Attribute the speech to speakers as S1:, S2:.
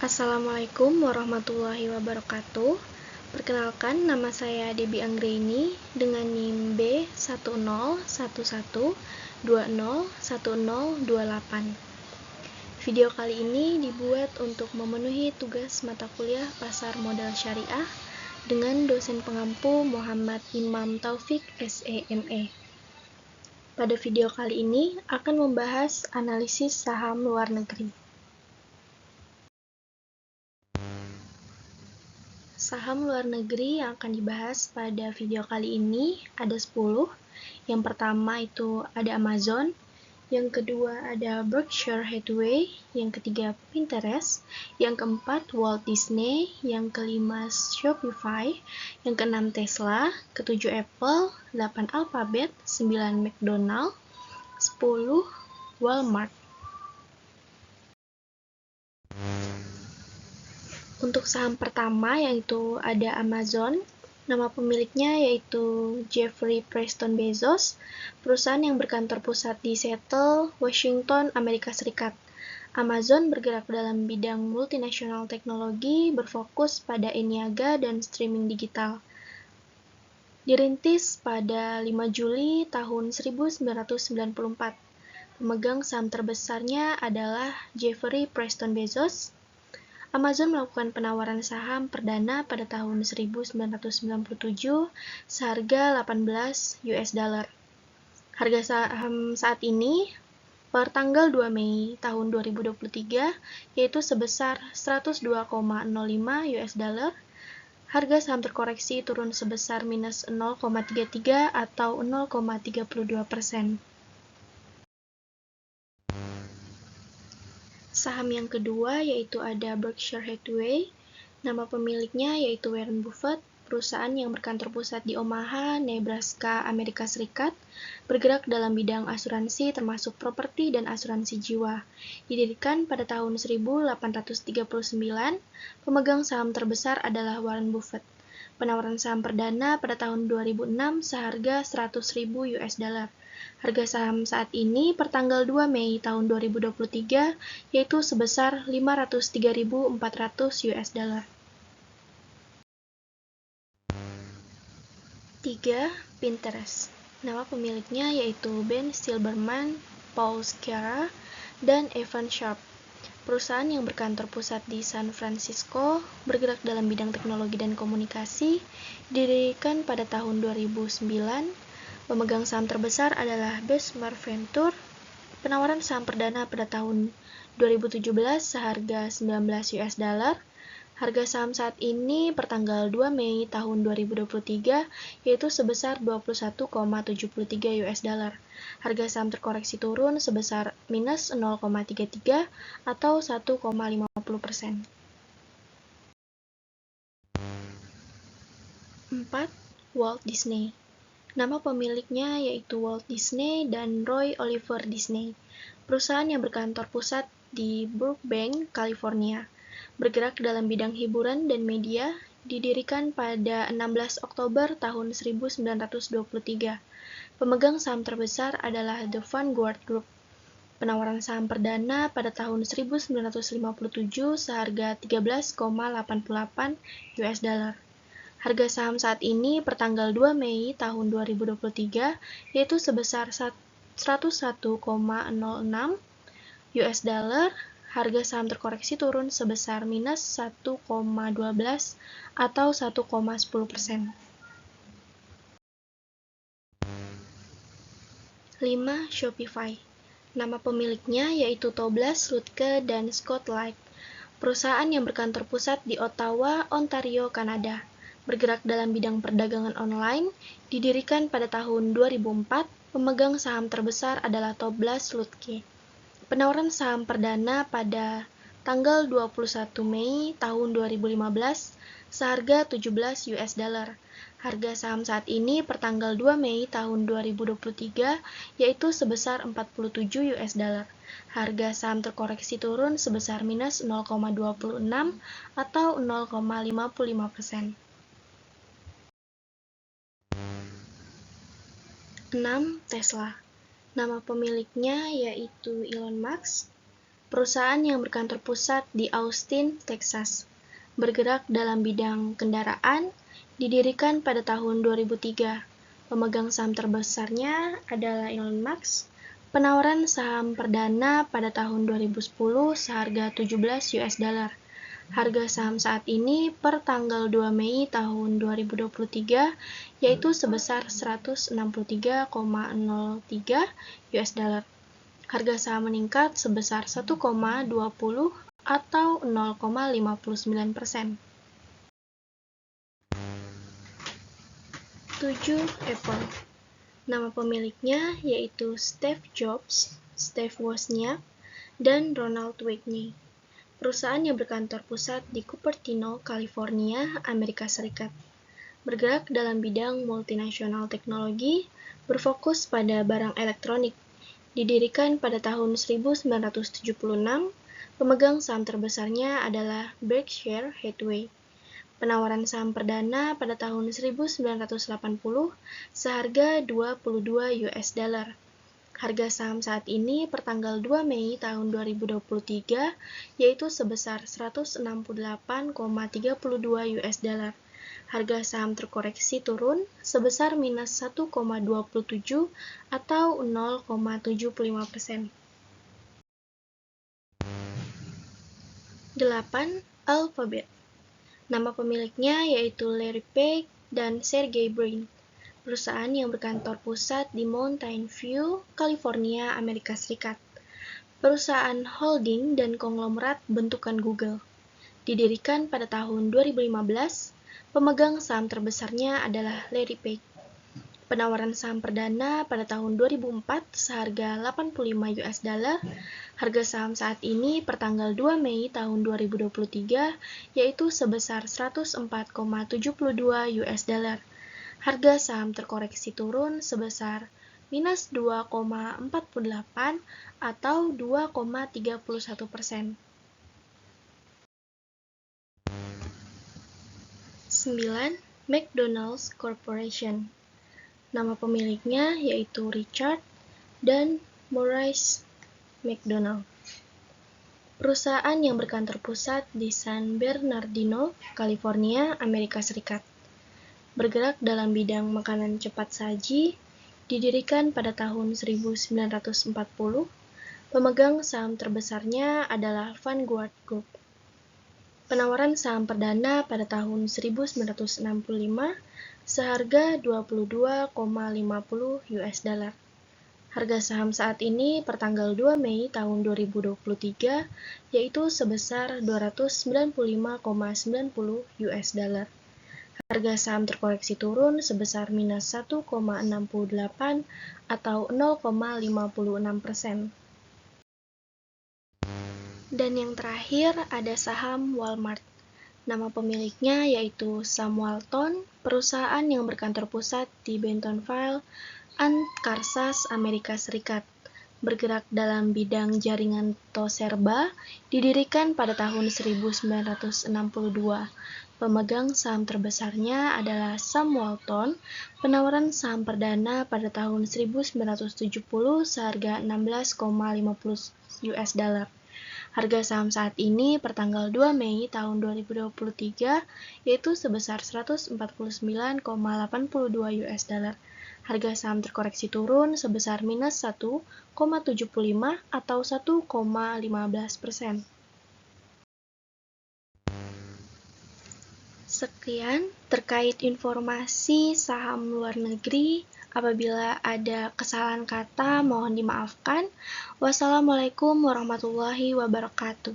S1: Assalamualaikum warahmatullahi wabarakatuh. Perkenalkan, nama saya Debbie Anggraini dengan NIM B1011201028. Video kali ini dibuat untuk memenuhi tugas mata kuliah Pasar Modal Syariah dengan dosen pengampu Muhammad Imam Taufik SEME. Pada video kali ini akan membahas analisis saham luar negeri. Saham luar negeri yang akan dibahas pada video kali ini ada 10. Yang pertama itu ada Amazon, yang kedua ada Berkshire Hathaway, yang ketiga Pinterest, yang keempat Walt Disney, yang kelima Shopify, yang keenam Tesla, ketujuh Apple, 8 Alphabet, 9 McDonald, 10 Walmart. Untuk saham pertama yaitu ada Amazon, nama pemiliknya yaitu Jeffrey Preston Bezos, perusahaan yang berkantor pusat di Seattle, Washington, Amerika Serikat. Amazon bergerak dalam bidang multinasional teknologi, berfokus pada e-niaga dan streaming digital. Dirintis pada 5 Juli tahun 1994. Pemegang saham terbesarnya adalah Jeffrey Preston Bezos. Amazon melakukan penawaran saham perdana pada tahun 1997 seharga $18. Harga saham saat ini per tanggal 2 Mei tahun 2023 yaitu sebesar $102,05. Harga saham terkoreksi turun sebesar minus 0,33 atau 0,32%. Saham yang kedua yaitu ada Berkshire Hathaway, nama pemiliknya yaitu Warren Buffett, perusahaan yang berkantor pusat di Omaha, Nebraska, Amerika Serikat, bergerak dalam bidang asuransi termasuk properti dan asuransi jiwa. Didirikan pada tahun 1839, pemegang saham terbesar adalah Warren Buffett. Penawaran saham perdana pada tahun 2006 seharga $100.000. Harga saham saat ini per tanggal 2 Mei tahun 2023 yaitu sebesar $503.400. 3. Pinterest. Nama pemiliknya yaitu Ben Silbermann, Paul Sciarra, dan Evan Sharp. Perusahaan yang berkantor pusat di San Francisco, bergerak dalam bidang teknologi dan komunikasi, didirikan pada tahun 2009. Pemegang saham terbesar adalah Bessemer Venture. Penawaran saham perdana pada tahun 2017 seharga $19. Harga saham saat ini per tanggal 2 Mei tahun 2023 yaitu sebesar $21,73. Harga saham terkoreksi turun sebesar minus 0,33 atau 1,50%. 4. Walt Disney. Nama pemiliknya yaitu Walt Disney dan Roy Oliver Disney, perusahaan yang berkantor pusat di Burbank, California. Bergerak dalam bidang hiburan dan media, didirikan pada 16 Oktober tahun 1923. Pemegang saham terbesar adalah The Vanguard Group. Penawaran saham perdana pada tahun 1957 seharga $13,88. Harga saham saat ini per tanggal 2 Mei tahun 2023 yaitu sebesar $101,06. Harga saham terkoreksi turun sebesar minus 1,12 atau 1,10%. 5. Shopify. Nama pemiliknya yaitu Tobias Lutke dan Scott Light, perusahaan yang berkantor pusat di Ottawa, Ontario, Kanada. Bergerak dalam bidang perdagangan online, didirikan pada tahun 2004, pemegang saham terbesar adalah Tobias Lutke. Penawaran saham perdana pada tanggal 21 Mei tahun 2015 seharga $17. Harga saham saat ini per tanggal 2 Mei tahun 2023 yaitu sebesar $47. Harga saham terkoreksi turun sebesar minus 0,26 atau 0,55%. 6. Tesla. Nama pemiliknya yaitu Elon Musk, perusahaan yang berkantor pusat di Austin, Texas. Bergerak dalam bidang kendaraan, didirikan pada tahun 2003. Pemegang saham terbesarnya adalah Elon Musk. Penawaran saham perdana pada tahun 2010 seharga 17 US dollar. Harga saham saat ini per tanggal 2 Mei tahun 2023 yaitu sebesar 163,03 US dollar. Harga saham meningkat sebesar 1,20 atau 0,59%. 7. Apple. Nama pemiliknya yaitu Steve Jobs, Steve Wozniak, dan Ronald Whitney. Perusahaan yang berkantor pusat di Cupertino, California, Amerika Serikat. Bergerak dalam bidang multinasional teknologi, berfokus pada barang elektronik. Didirikan pada tahun 1976, pemegang saham terbesarnya adalah Berkshire Hathaway. Penawaran saham perdana pada tahun 1980 seharga 22 US dollar. Harga saham saat ini per tanggal 2 Mei tahun 2023 yaitu sebesar 168,32 US dollar. Harga saham terkoreksi turun sebesar minus 1,27 atau 0,75%. 8. Alphabet. Nama pemiliknya yaitu Larry Page dan Sergey Brin. Perusahaan yang berkantor pusat di Mountain View, California, Amerika Serikat. Perusahaan holding dan konglomerat bentukan Google. Didirikan pada tahun 2015, pemegang saham terbesarnya adalah Larry Page. Penawaran saham perdana pada tahun 2004 seharga 85 US dollar. Harga saham saat ini per tanggal 2 Mei tahun 2023 yaitu sebesar 104,72 US dollar. Harga saham terkoreksi turun sebesar minus 2,48 atau 2,31%. 9. McDonald's Corporation. Nama pemiliknya yaitu Richard dan Maurice McDonald. Perusahaan yang berkantor pusat di San Bernardino, California, Amerika Serikat. Bergerak dalam bidang makanan cepat saji, didirikan pada tahun 1940. Pemegang saham terbesarnya adalah Vanguard Group. Penawaran saham perdana pada tahun 1965 seharga 22,50 US dollar. Harga saham saat ini per tanggal 2 Mei tahun 2023 yaitu sebesar 295,90 US dollar. Harga saham terkoreksi turun sebesar minus 1,68 atau 0,56%. Dan yang terakhir ada saham Walmart. Nama pemiliknya yaitu Sam Walton, perusahaan yang berkantor pusat di Bentonville, Arkansas, Amerika Serikat. Bergerak dalam bidang jaringan toserba, didirikan pada tahun 1962. Pemegang saham terbesarnya adalah Sam Walton. Penawaran saham perdana pada tahun 1970 seharga 16,50 US dollar. Harga saham saat ini per tanggal 2 Mei tahun 2023 yaitu sebesar 149,82 US dollar. Harga saham terkoreksi turun sebesar minus 1,75 atau 1,15%. Sekian terkait informasi saham luar negeri. Apabila ada kesalahan kata, mohon dimaafkan. Wassalamualaikum warahmatullahi wabarakatuh.